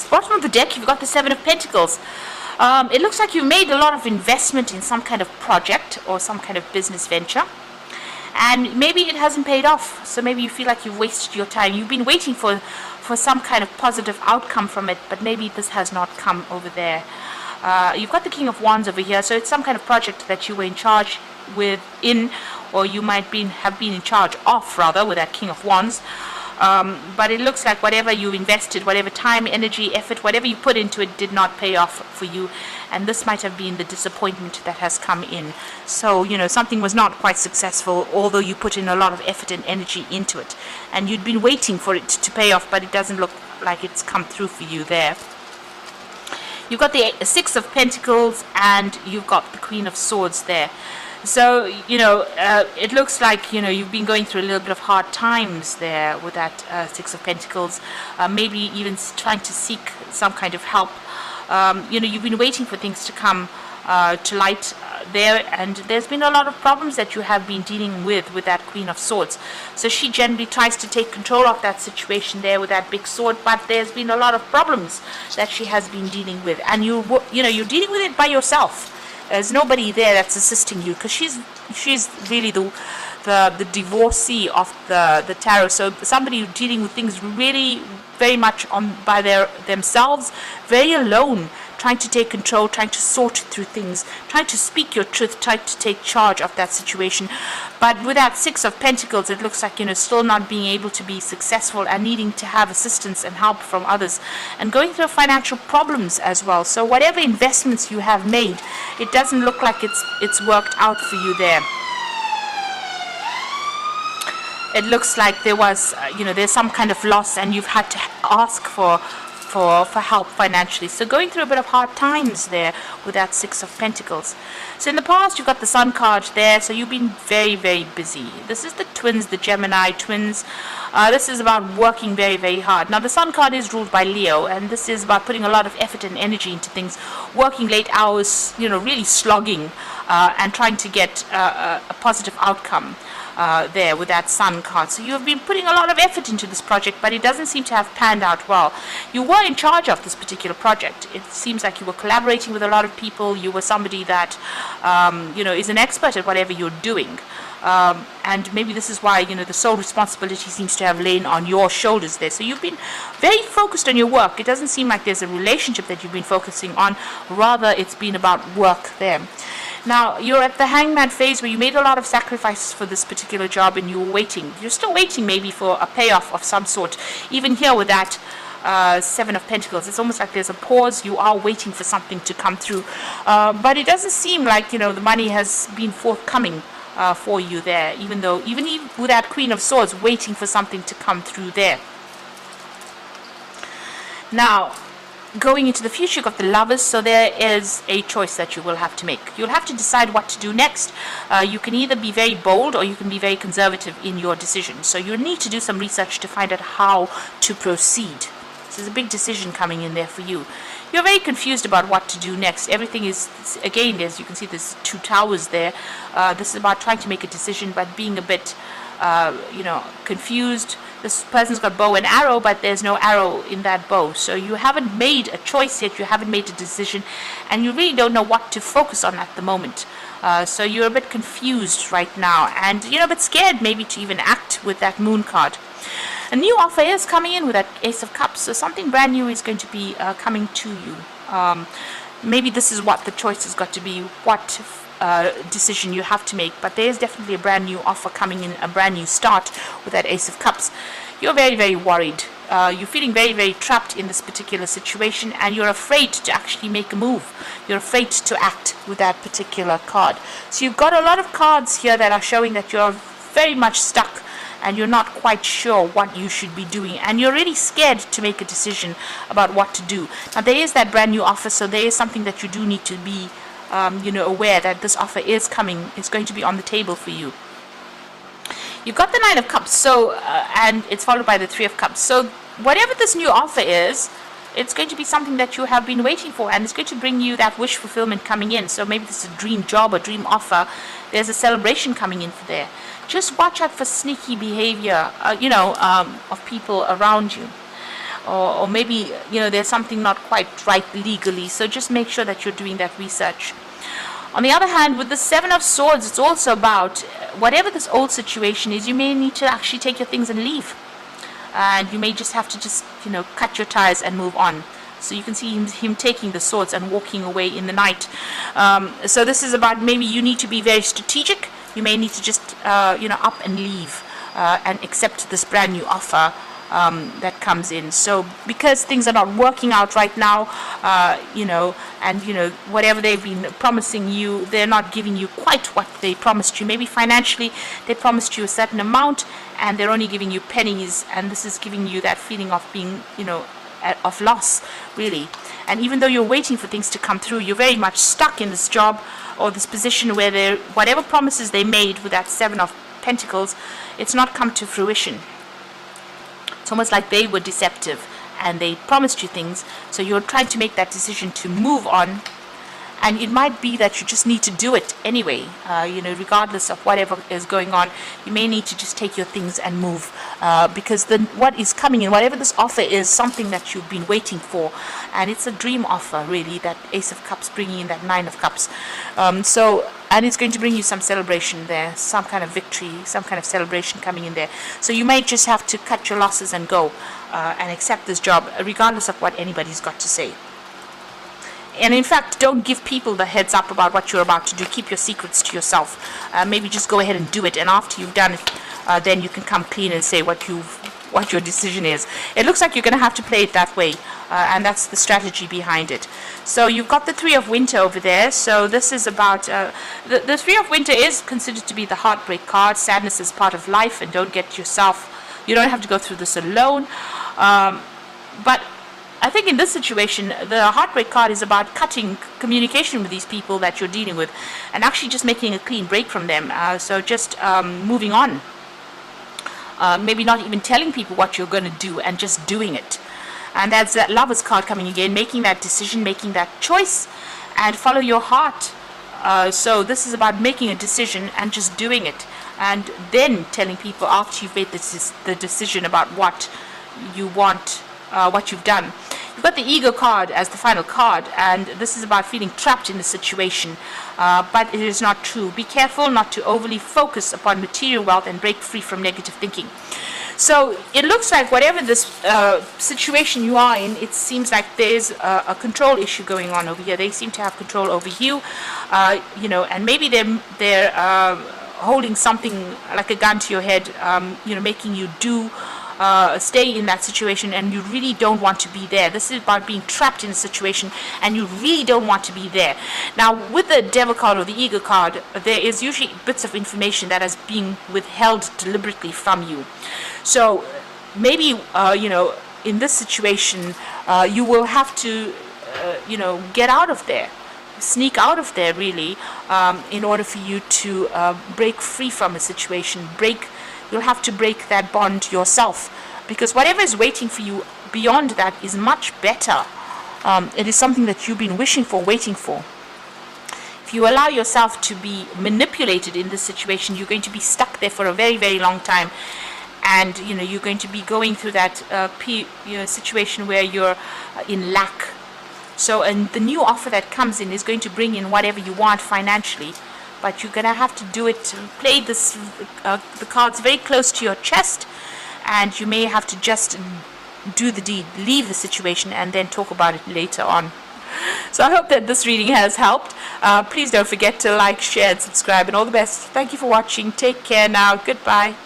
bottom of the deck, you've got the Seven of Pentacles. It looks like you've made a lot of investment in some kind of project or some kind of business venture, and maybe it hasn't paid off. So maybe you feel like you've wasted your time. You've been waiting for some kind of positive outcome from it, but maybe this has not come over there. You've got the King of Wands over here, so it's some kind of project that you were in charge or you might have been in charge of, rather, with that King of Wands. But it looks like whatever you invested, whatever time, energy, effort, whatever you put into it did not pay off for you. And this might have been the disappointment that has come in. So, something was not quite successful, although you put in a lot of effort and energy into it. And you'd been waiting for it to pay off, but it doesn't look like it's come through for you there. You've got the Six of Pentacles and you've got the Queen of Swords there. So, it looks like, you've been going through a little bit of hard times there with that Six of Pentacles, maybe even trying to seek some kind of help. You've been waiting for things to come to light there, and there's been a lot of problems that you have been dealing with that Queen of Swords. So she generally tries to take control of that situation there with that big sword, but there's been a lot of problems that she has been dealing with, and you're dealing with it by yourself. There's nobody there that's assisting you, because she's really the divorcee of the tarot. So somebody dealing with things really very much by themselves, very alone, trying to take control, trying to sort through things, trying to speak your truth, trying to take charge of that situation. But with that Six of Pentacles, it looks like, still not being able to be successful and needing to have assistance and help from others, and going through financial problems as well. So whatever investments you have made, it doesn't look like it's worked out for you there. It looks like there was, there's some kind of loss, and you've had to ask for help financially. So going through a bit of hard times there with that Six of Pentacles. So in the past, you've got the Sun card there, so you've been very, very busy. This is the twins, the Gemini twins. This is about working very, very hard. Now, the Sun card is ruled by Leo, and this is about putting a lot of effort and energy into things, working late hours, really slogging, and trying to get a positive outcome. There with that Sun card. So you have been putting a lot of effort into this project, but it doesn't seem to have panned out well. You were in charge of this particular project. It seems like you were collaborating with a lot of people. You were somebody that is an expert at whatever you're doing, and maybe this is why the sole responsibility seems to have lain on your shoulders there. So you've been very focused on your work. It doesn't seem like there's a relationship that you've been focusing on, rather it's been about work there. Now, you're at the Hangman phase where you made a lot of sacrifices for this particular job, and you were waiting. You're still waiting maybe for a payoff of some sort. Even here with that Seven of Pentacles, it's almost like there's a pause. You are waiting for something to come through. But it doesn't seem like, the money has been forthcoming for you there, even with that Queen of Swords, waiting for something to come through there. Now, going into the future, you've got the Lovers, so there is a choice that you will have to make. You'll have to decide what to do next. You can either be very bold or you can be very conservative in your decision. So you need to do some research to find out how to proceed. So there's a big decision coming in there for you. You're very confused about what to do next. Everything is, again, as you can see, there's two towers there. This is about trying to make a decision, but being a bit, confused. This person's got bow and arrow, but there's no arrow in that bow. So you haven't made a choice yet, you haven't made a decision, and you really don't know what to focus on at the moment. So you're a bit confused right now, and a bit scared maybe to even act with that Moon card. A new offer is coming in with that Ace of Cups, so something brand new is going to be coming to you. Maybe this is what the choice has got to be, what decision you have to make, but there is definitely a brand new offer coming in, a brand new start with that Ace of Cups. You're very, very worried. You're feeling very, very trapped in this particular situation, and you're afraid to actually make a move. You're afraid to act with that particular card. So you've got a lot of cards here that are showing that you're very much stuck and you're not quite sure what you should be doing, and you're really scared to make a decision about what to do. Now, there is that brand new offer, so there is something that you do need to be aware that this offer is coming. It's going to be on the table for you. You've got the Nine of Cups, so and it's followed by the Three of Cups. So whatever this new offer is, it's going to be something that you have been waiting for, and it's going to bring you that wish fulfillment coming in. So maybe this is a dream job, a dream offer. There's a celebration coming in for there. Just watch out for sneaky behavior, of people around you. or maybe there's something not quite right legally. So just make sure that you're doing that research. On the other hand, with the Seven of Swords, it's also about whatever this old situation is, you may need to actually take your things and leave. And you may just have to cut your ties and move on. So you can see him taking the swords and walking away in the night. So this is about maybe you need to be very strategic. You may need to just up and leave and accept this brand new offer that comes in. So because things are not working out right now, whatever they've been promising you, they're not giving you quite what they promised you. Maybe financially they promised you a certain amount and they're only giving you pennies, and this is giving you that feeling of being of loss, really. And even though you're waiting for things to come through, you're very much stuck in this job or this position where whatever promises they made with that Seven of Pentacles, it's not come to fruition. It's almost like they were deceptive and they promised you things, so you're trying to make that decision to move on, and it might be that you just need to do it anyway, regardless of whatever is going on. You may need to just take your things and move, because what is coming in, whatever this offer is, something that you've been waiting for, and it's a dream offer, really, that Ace of Cups bringing in that Nine of Cups. And it's going to bring you some celebration there, some kind of victory, some kind of celebration coming in there. So you might just have to cut your losses and go and accept this job, regardless of what anybody's got to say. And in fact, don't give people the heads up about what you're about to do. Keep your secrets to yourself. Maybe just go ahead and do it, and after you've done it, then you can come clean and say what your decision is. It looks like you're going to have to play it that way, and that's the strategy behind it. So you've got the Three of Winter over there. So this is about the Three of Winter is considered to be the heartbreak card. Sadness is part of life, and you don't have to go through this alone. But I think in this situation, the heartbreak card is about cutting communication with these people that you're dealing with and actually just making a clean break from them. So just moving on. Maybe not even telling people what you're going to do and just doing it. And that's that Lover's card coming again, making that decision, making that choice, and follow your heart. So this is about making a decision and just doing it. And then telling people after you've made the decision about what you want, what you've done. You've got the Ego card as the final card, and this is about feeling trapped in the situation, but it is not true. Be careful not to overly focus upon material wealth and break free from negative thinking. So it looks like whatever this situation you are in, it seems like there's a control issue going on over here. They seem to have control over you, and maybe they're holding something like a gun to your head, making you stay in that situation, and you really don't want to be there. This is about being trapped in a situation and you really don't want to be there. Now with the Devil card or the Ego card, there is usually bits of information that is being withheld deliberately from you. So maybe in this situation you will have to get out of there, sneak out of there, really, in order for you to break free from a situation. You'll have to break that bond yourself, because whatever is waiting for you beyond that is much better. It is something that you've been wishing for, waiting for. If you allow yourself to be manipulated in this situation, you're going to be stuck there for a very, very long time. And you're going to be going through that situation where you're in lack. So, and the new offer that comes in is going to bring in whatever you want financially. But you're going to have to do it, play the cards very close to your chest, and you may have to just do the deed, leave the situation, and then talk about it later on. So I hope that this reading has helped. Please don't forget to like, share, and subscribe, and all the best. Thank you for watching. Take care now. Goodbye.